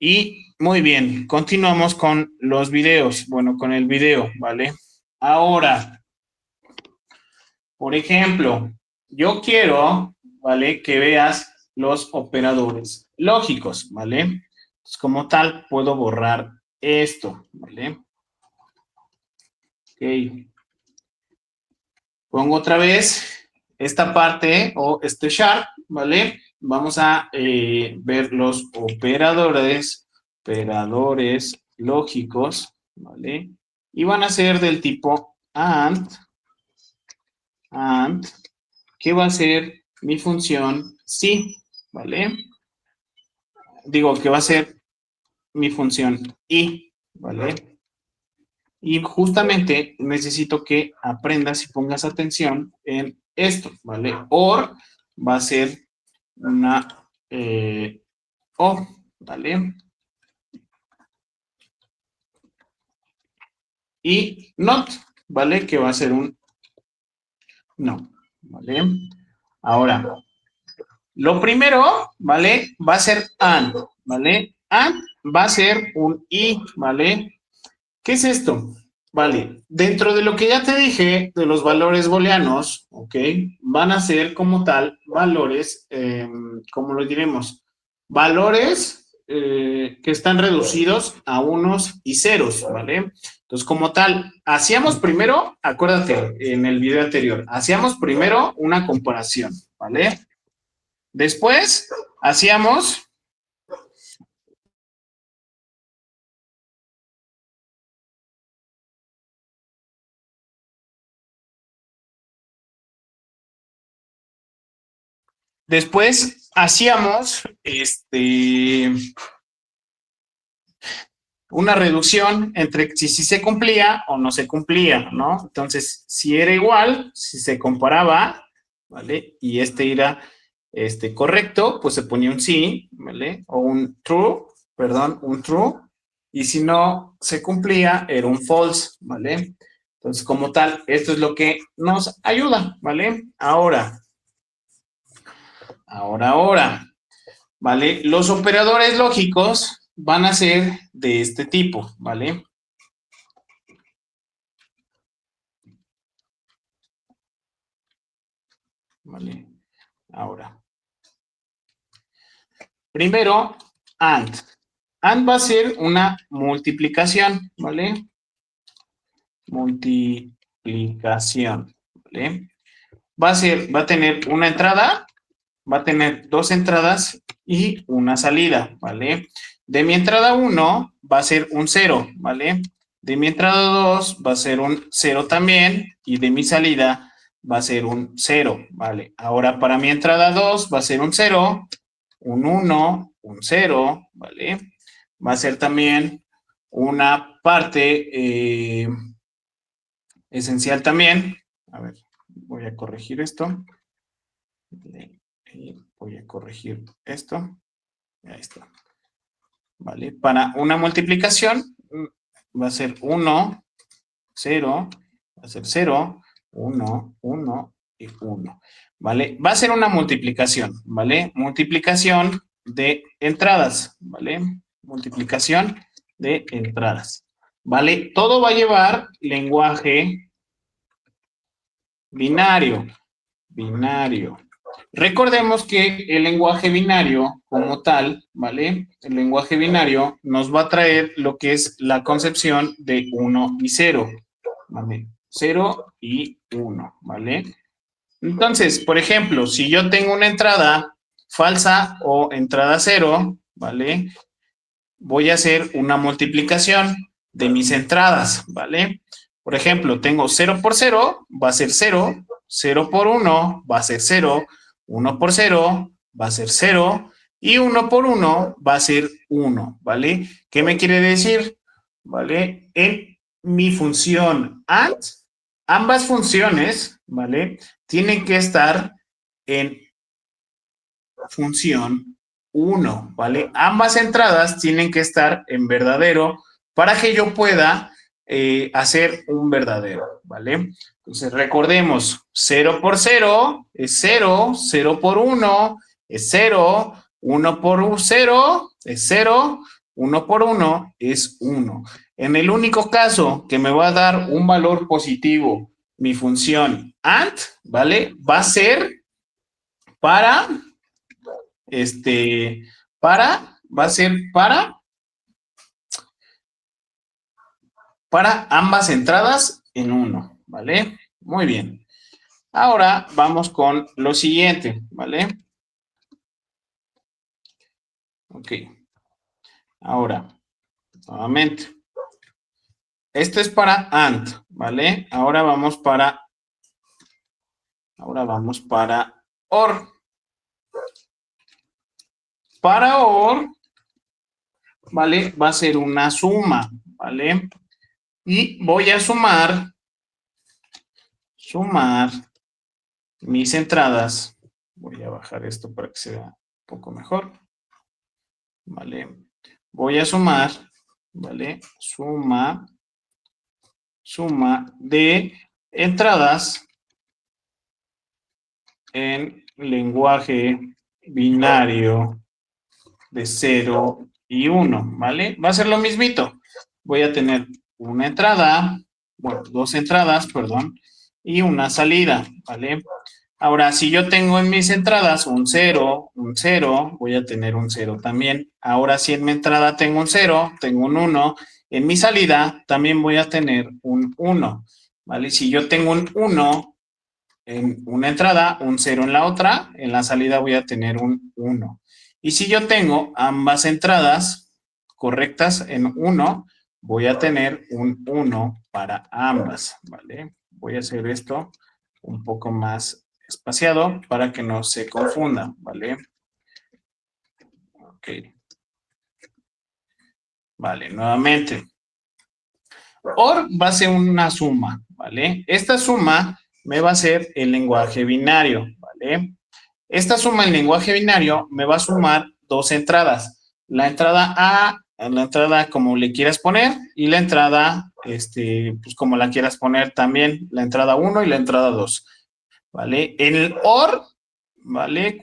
Y muy bien, continuamos con los videos. Bueno, con el video, ¿vale? Ahora, por ejemplo, yo quiero, ¿vale? Que veas los operadores lógicos, ¿vale? Entonces, como tal, puedo borrar esto, ¿vale? Ok. Pongo otra vez esta parte o este chart, ¿vale? Vamos a ver los operadores lógicos, ¿vale? Y van a ser del tipo AND, que va a ser mi función sí, ¿vale? Digo que va a ser mi función y, ¿vale? Y justamente necesito que aprendas y pongas atención en esto, ¿vale? OR va a ser una O, ¿vale? Y NOT, ¿vale? Que va a ser un no, ¿vale? Ahora, lo primero, ¿vale? Va a ser AND, ¿vale? AND va a ser un I, ¿vale? ¿Qué es esto? Vale, dentro de lo que ya te dije de los valores booleanos, ¿ok? Van a ser como tal valores, ¿cómo lo diremos? Valores que están reducidos a unos y ceros, ¿vale? Entonces, como tal, hacíamos primero, acuérdate, en el video anterior, hacíamos primero una comparación, ¿vale? Después, hacíamos una reducción entre si se cumplía o no se cumplía, ¿no? Entonces, si era igual, si se comparaba, ¿vale? Y era correcto, pues se ponía un sí, ¿vale? O un true, perdón, un true. Y si no se cumplía, era un false, ¿vale? Entonces, como tal, esto es lo que nos ayuda, ¿vale? Ahora, ¿vale? Los operadores lógicos van a ser de este tipo, ¿vale? ¿Vale? Ahora, primero, AND. AND va a ser una multiplicación, ¿vale? Multiplicación, ¿vale? Va a tener una entrada, va a tener dos entradas y una salida, ¿vale? De mi entrada 1 va a ser un 0, ¿vale? De mi entrada 2 va a ser un 0 también y de mi salida va a ser un 0, ¿vale? Ahora para mi entrada 2 va a ser un 0, un 1, un 0, ¿vale? Va a ser también una parte esencial también. A ver, voy a corregir esto. Voy a corregir esto. Ahí está. ¿Vale? Para una multiplicación va a ser 1, 0, va a ser 0, 1, 1 y 1. ¿Vale? Va a ser una multiplicación, ¿vale? Multiplicación de entradas, ¿vale? Multiplicación de entradas, ¿vale? Todo va a llevar lenguaje binario, Recordemos que el lenguaje binario como tal, ¿vale? El lenguaje binario nos va a traer lo que es la concepción de 1 y 0, ¿vale? 0 y 1, ¿vale? Entonces, por ejemplo, si yo tengo una entrada falsa o entrada 0, ¿vale? Voy a hacer una multiplicación de mis entradas, ¿vale? Por ejemplo, tengo 0 por 0, va a ser 0, 0 por 1 va a ser 0, 1 por 0 va a ser 0 y 1 por 1 va a ser 1, ¿vale? ¿Qué me quiere decir? ¿Vale? En mi función AND, ambas funciones, ¿vale? Tienen que estar en función 1, ¿vale? Ambas entradas tienen que estar en verdadero para que yo pueda hacer un verdadero, ¿vale? Entonces recordemos, 0 por 0 es 0, 0 por 1 es 0, 1 por 0 es 0, 1 por 1 es 1. En el único caso que me va a dar un valor positivo mi función AND, ¿vale? Va a ser para, va a ser para ambas entradas en 1, ¿vale? Muy bien. Ahora vamos con lo siguiente, ¿vale? Ok. Ahora, nuevamente. Esto es para AND, ¿vale? Ahora vamos para OR. Para OR, ¿vale? Va a ser una suma, ¿vale? Y voy a sumar mis entradas. Voy a bajar esto para que se vea un poco mejor. ¿Vale? Voy a sumar, ¿vale? Suma de entradas en lenguaje binario de 0 y 1, ¿vale? Va a ser lo mismito. Voy a tener una entrada, bueno, dos entradas, perdón, y una salida, ¿vale? Ahora, si yo tengo en mis entradas un 0, voy a tener un 0 también. Ahora, si en mi entrada tengo un 0, tengo un 1, en mi salida también voy a tener un 1, ¿vale? Si yo tengo un 1 en una entrada, un 0 en la otra, en la salida voy a tener un 1. Y si yo tengo ambas entradas correctas en 1, voy a tener un 1 para ambas, ¿vale? Voy a hacer esto un poco más espaciado para que no se confunda, ¿vale? Ok. Vale, nuevamente. OR va a ser una suma, ¿vale? Esta suma me va a ser el lenguaje binario, ¿vale? Esta suma en lenguaje binario me va a sumar dos entradas. La entrada A, la entrada como le quieras poner, y la entrada, pues como la quieras poner también, la entrada 1 y la entrada 2, ¿vale? En el OR, ¿vale?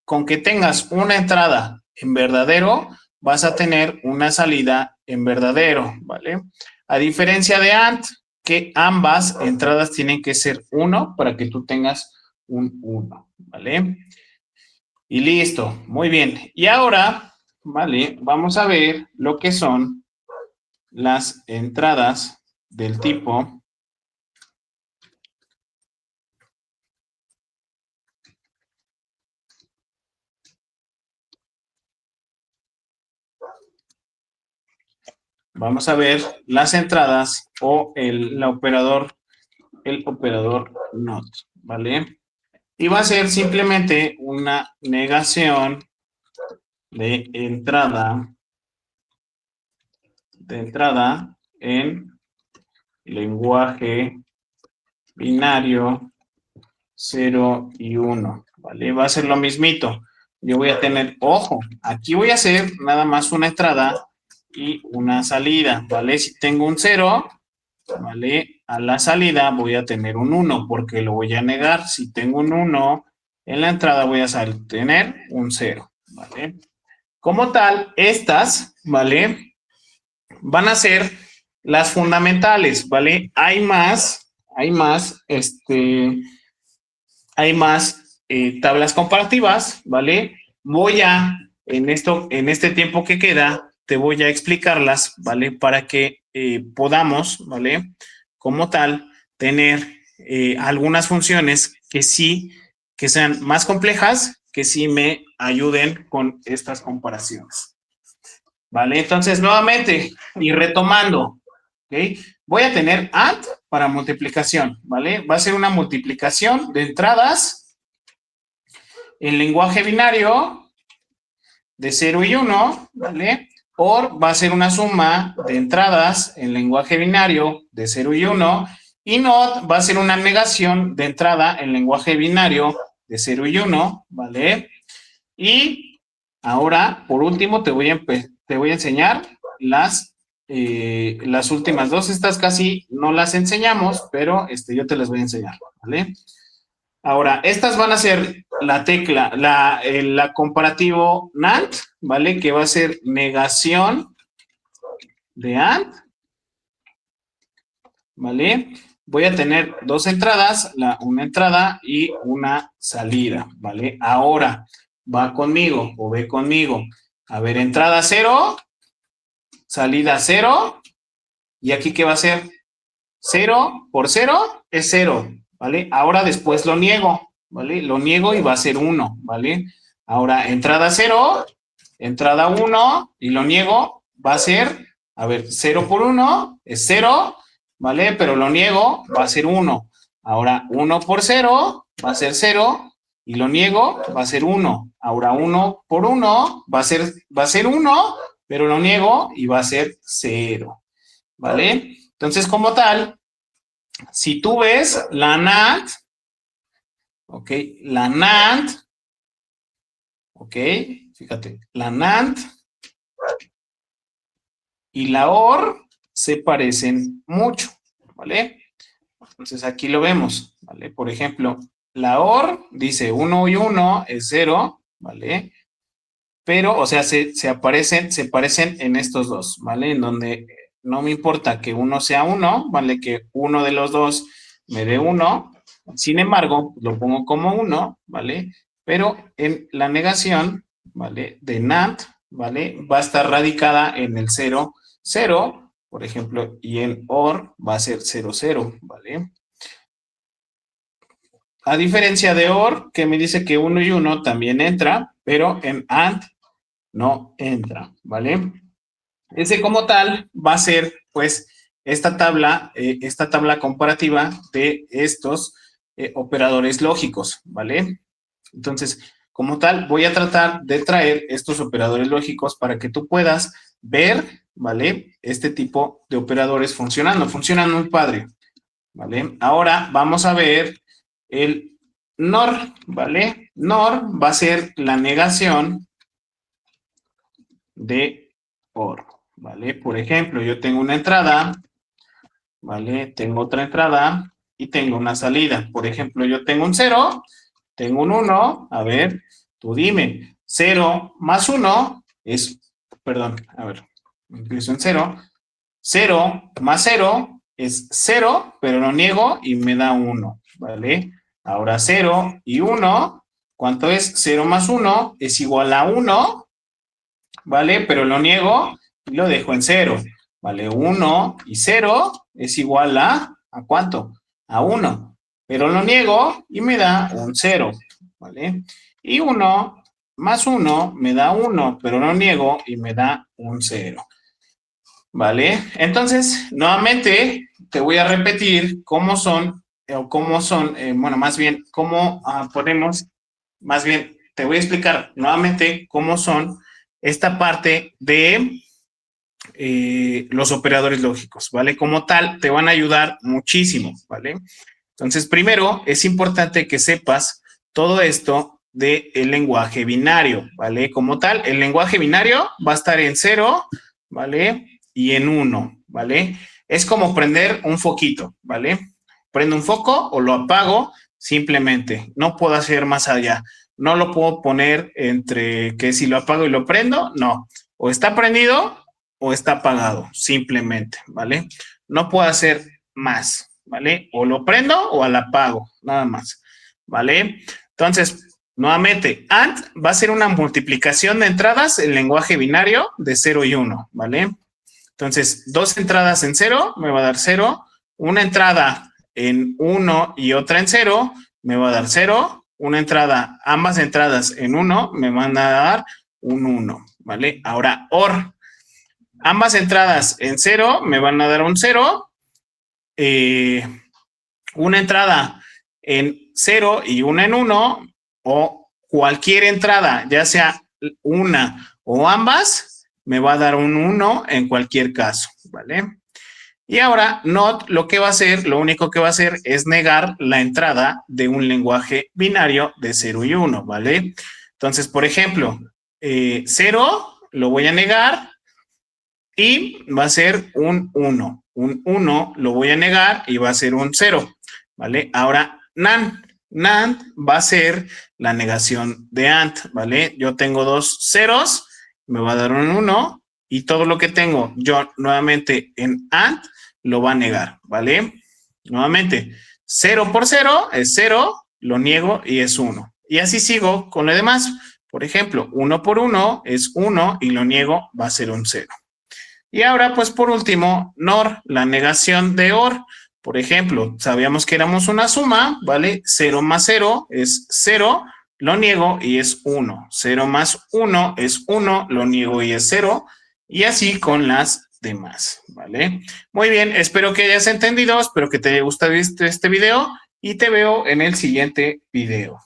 Con que tengas una entrada en verdadero, vas a tener una salida en verdadero, ¿vale? A diferencia de AND, que ambas entradas tienen que ser 1 para que tú tengas un 1, ¿vale? Y listo, muy bien. Y ahora, ¿vale? Vamos a ver lo que son las entradas del tipo vamos a ver las entradas o el operador NOT, ¿vale? Y va a ser simplemente una negación de entrada en lenguaje binario 0 y 1, ¿vale? Va a ser lo mismito. Yo voy a tener, ojo, aquí voy a hacer nada más una entrada y una salida, ¿vale? Si tengo un 0, ¿vale? A la salida voy a tener un 1 porque lo voy a negar. Si tengo un 1, en la entrada voy a tener un 0, ¿vale? Como tal, estas, ¿vale? Van a ser las fundamentales, ¿vale? Hay más tablas comparativas, ¿vale? En este tiempo que queda, te voy a explicarlas, ¿vale? Para que podamos, ¿vale? Como tal, tener algunas funciones que sean más complejas, que sí me ayuden con estas comparaciones. ¿Vale? Entonces, nuevamente, y retomando, ¿ok? Voy a tener AND para multiplicación, ¿vale? Va a ser una multiplicación de entradas en lenguaje binario de 0 y 1, ¿vale? OR va a ser una suma de entradas en lenguaje binario de 0 y 1, y NOT va a ser una negación de entrada en lenguaje binario de 0 y 1, ¿vale? Y ahora, por último, te voy a enseñar las últimas dos. Estas casi no las enseñamos, pero yo te las voy a enseñar, ¿vale? Ahora, estas van a ser la tecla, la comparativo NAND, ¿vale? Que va a ser negación de AND, ¿vale? Voy a tener dos entradas, una entrada y una salida, ¿vale? Ahora, va conmigo o ve conmigo. A ver, entrada 0, salida 0, y aquí, ¿qué va a ser? 0 por 0 es 0, ¿vale? Ahora después lo niego, ¿vale? Lo niego y va a ser 1, ¿vale? Ahora, entrada 0, entrada 1, y lo niego, va a ser, a ver, 0 por 1 es 0, ¿vale? Pero lo niego, va a ser 1. Ahora, 1 por 0 va a ser 0, y lo niego, va a ser 1. Ahora, 1 por 1 va a ser 1, pero lo niego y va a ser 0, ¿vale? Entonces, como tal, si tú ves la NAND, ok, la NAND, ok, fíjate, la NAND y la OR se parecen mucho, ¿vale? Entonces aquí lo vemos, ¿vale? Por ejemplo, la OR dice 1 y 1 es 0, ¿vale? Pero, o sea, se parecen en estos dos, ¿vale? En donde no me importa que uno sea 1, ¿vale? Que uno de los dos me dé 1. Sin embargo, lo pongo como 1, ¿vale? Pero en la negación, ¿vale? De NAND, ¿vale? Va a estar radicada en el 0, 0, por ejemplo, y en OR va a ser 0, 0, ¿vale? A diferencia de OR, que me dice que 1 y 1 también entra, pero en AND no entra, ¿vale? Ese como tal va a ser, pues, esta tabla comparativa de estos operadores lógicos, ¿vale? Entonces, como tal, voy a tratar de traer estos operadores lógicos para que tú puedas ver, ¿vale? Este tipo de operadores funcionan muy padre, ¿vale? Ahora vamos a ver el NOR, ¿vale? NOR va a ser la negación de OR, ¿vale? Por ejemplo, yo tengo una entrada, ¿vale? Tengo otra entrada y tengo una salida. Por ejemplo, yo tengo un 0, tengo un 1, a ver, tú dime, 0 más 1 es, perdón, a ver, empiezo en 0, 0 más 0 es 0, pero lo niego y me da 1, ¿vale? Ahora 0 y 1, ¿cuánto es? 0 más 1 es igual a 1, ¿vale? Pero lo niego y lo dejo en 0, ¿vale? 1 y 0 es igual ¿a cuánto? A 1, pero lo niego y me da un 0, ¿vale? Y 1 más 1 me da 1, pero lo niego y me da un 0, ¿vale? Entonces, nuevamente, te voy a repetir cómo son, bueno, más bien, cómo podemos, más bien, te voy a explicar nuevamente cómo son esta parte de los operadores lógicos, ¿vale? Como tal, te van a ayudar muchísimo, ¿vale? Entonces, primero, es importante que sepas todo esto del lenguaje binario, ¿vale? Como tal, el lenguaje binario va a estar en 0, ¿vale? Y en 1, ¿vale? Es como prender un foquito, ¿vale? Prendo un foco o lo apago simplemente. No puedo hacer más allá. No lo puedo poner entre que si lo apago y lo prendo, no. O está prendido o está apagado, simplemente, ¿vale? No puedo hacer más, ¿vale? O lo prendo o lo apago, nada más, ¿vale? Entonces, nuevamente, AND va a ser una multiplicación de entradas en lenguaje binario de 0 y 1, ¿vale? Entonces, dos entradas en 0 me va a dar 0, una entrada en 1 y otra en 0 me va a dar 0, una entrada, ambas entradas en 1 me van a dar un 1, ¿vale? Ahora, OR, ambas entradas en 0 me van a dar un 0, una entrada en 0 y una en 1, o cualquier entrada, ya sea una o ambas, me va a dar un 1 en cualquier caso, ¿vale? Y ahora, NOT lo que va a hacer, lo único que va a hacer es negar la entrada de un lenguaje binario de 0 y 1, ¿vale? Entonces, por ejemplo, 0 lo voy a negar y va a ser un 1. Un 1 lo voy a negar y va a ser un 0, ¿vale? Ahora, NaN. NAND va a ser la negación de AND, ¿vale? Yo tengo dos ceros, me va a dar un 1 y todo lo que tengo yo nuevamente en AND lo va a negar, ¿vale? Nuevamente, 0 por 0 es 0, lo niego y es 1. Y así sigo con lo demás. Por ejemplo, 1 por 1 es 1 y lo niego, va a ser un 0. Y ahora, pues por último, NOR, la negación de OR. Por ejemplo, sabíamos que éramos una suma, ¿vale? 0 más 0 es 0, lo niego y es 1. 0 más 1 es 1, lo niego y es 0. Y así con las demás, ¿vale? Muy bien, espero que hayas entendido, espero que te haya gustado este video y te veo en el siguiente video.